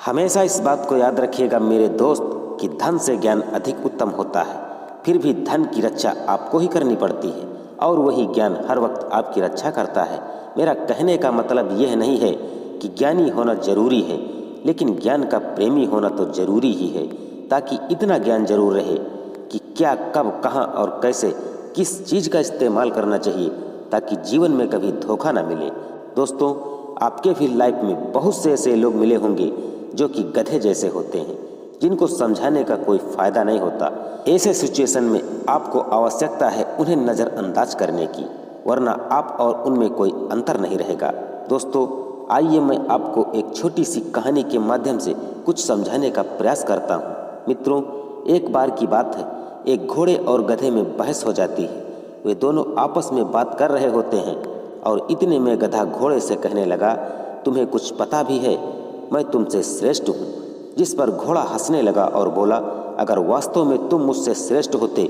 हमेशा इस बात को याद रखिएगा मेरे दोस्त कि धन से ज्ञान अधिक उत्तम होता है। फिर भी धन की रक्षा आपको ही करनी पड़ती है और वही ज्ञान हर वक्त आपकी रक्षा करता है। मेरा कहने का मतलब यह नहीं है कि ज्ञानी होना जरूरी है, लेकिन ज्ञान का प्रेमी होना तो जरूरी ही है, ताकि इतना ज्ञान जरूर रहे कि क्या, कब, कहाँ और कैसे किस चीज़ का इस्तेमाल करना चाहिए, ताकि जीवन में कभी धोखा ना मिले। दोस्तों, आपके भी लाइफ में बहुत से ऐसे लोग मिले होंगे जो कि गधे जैसे होते हैं, जिनको समझाने का कोई फायदा नहीं होता। ऐसे सिचुएशन में आपको आवश्यकता है उन्हें नज़रअंदाज करने की, वरना आप और उनमें कोई अंतर नहीं रहेगा। दोस्तों, आइए मैं आपको एक छोटी सी कहानी के माध्यम से कुछ समझाने का प्रयास करता हूँ। मित्रों, एक बार की बात है, एक घोड़े और गधे में बहस हो जाती है। वे दोनों आपस में बात कर रहे होते हैं और इतने में गधा घोड़े से कहने लगा, तुम्हें कुछ पता भी है, मैं तुमसे श्रेष्ठ हूँ। जिस पर घोड़ा हंसने लगा और बोला, अगर वास्तव में तुम मुझसे श्रेष्ठ होते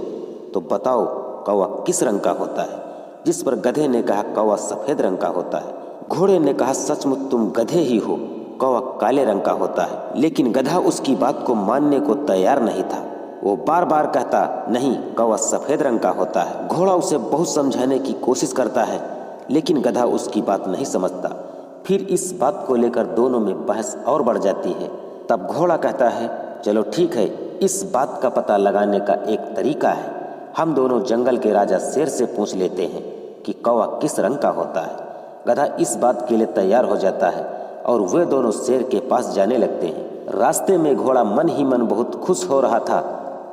तो बताओ कौवा किस रंग का होता है। जिस पर गधे ने कहा, कौवा सफ़ेद रंग का होता है। घोड़े ने कहा, सचमुच तुम गधे ही हो, कौवा काले रंग का होता है। लेकिन गधा उसकी बात को मानने को तैयार नहीं था। वो बार बार कहता, नहीं, कौवा सफ़ेद रंग का होता है। घोड़ा उसे बहुत समझाने की कोशिश करता है, लेकिन गधा उसकी बात नहीं समझता। फिर इस बात को लेकर दोनों में बहस और बढ़ जाती है। तब घोड़ा कहता है, चलो ठीक है, इस बात का पता लगाने का एक तरीका है। हम दोनों जंगल के राजा शेर से पूछ लेते हैं कि कौवा किस रंग का होता है। गधा इस बात के लिए तैयार हो जाता है और वे दोनों शेर के पास जाने लगते हैं। रास्ते में घोड़ा मन ही मन बहुत खुश हो रहा था,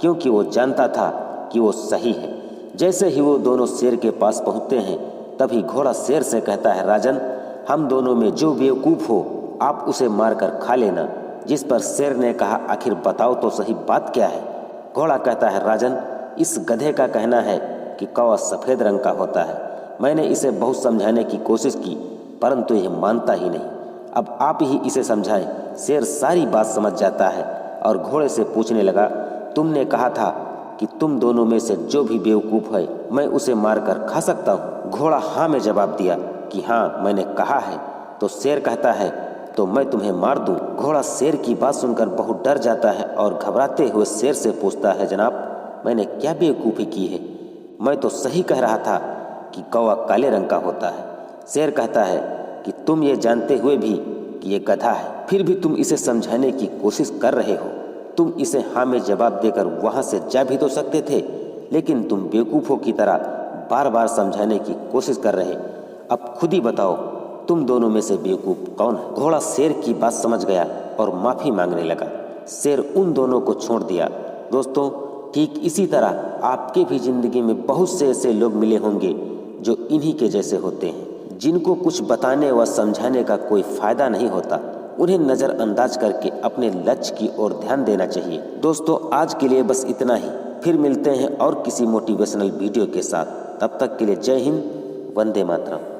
क्योंकि वो जानता था कि वो सही है। जैसे ही वो दोनों शेर के पास पहुँचते हैं, तभी घोड़ा शेर से कहता है, राजन, हम दोनों में जो बेवकूफ़ हो आप उसे मारकर खा लेना। जिस पर शेर ने कहा, आखिर बताओ तो सही बात क्या है। घोड़ा कहता है, राजन, इस गधे का कहना है कि कौवा सफ़ेद रंग का होता है। मैंने इसे बहुत समझाने की कोशिश की, परंतु यह मानता ही नहीं। अब आप ही इसे समझाएं। शेर सारी बात समझ जाता है और घोड़े से पूछने लगा, तुमने कहा था कि तुम दोनों में से जो भी बेवकूफ़ है मैं उसे मारकर खा सकता हूँ। घोड़ा हाँ में जवाब दिया कि हाँ, मैंने कहा है। तो शेर कहता है, तो मैं तुम्हें मार दूं। घोड़ा शेर की बात सुनकर बहुत डर जाता है और घबराते हुए शेर से पूछता है, जनाब, मैंने क्या बेवकूफ़ी की है? मैं तो सही कह रहा था कि कौवा काले रंग का होता है। शेर कहता है कि तुम ये जानते हुए भी कि ये गधा है, फिर भी तुम इसे समझाने की कोशिश कर रहे हो। तुम इसे हाँ में जवाब देकर वहाँ से जा भी तो सकते थे, लेकिन तुम बेवकूफ़ों की तरह बार बार समझाने की कोशिश कर रहे। अब खुद ही बताओ, तुम दोनों में से बेवकूफ़ कौन है? घोड़ा शेर की बात समझ गया और माफ़ी मांगने लगा। शेर उन दोनों को छोड़ दिया। दोस्तों, ठीक इसी तरह आपके भी ज़िंदगी में बहुत से ऐसे लोग मिले होंगे जो इन्हीं के जैसे होते हैं, जिनको कुछ बताने व समझाने का कोई फ़ायदा नहीं होता। उन्हें नज़रअंदाज करके अपने लक्ष्य की ओर ध्यान देना चाहिए। दोस्तों, आज के लिए बस इतना ही। फिर मिलते हैं और किसी मोटिवेशनल वीडियो के साथ। तब तक के लिए जय हिंद, वंदे मातरम।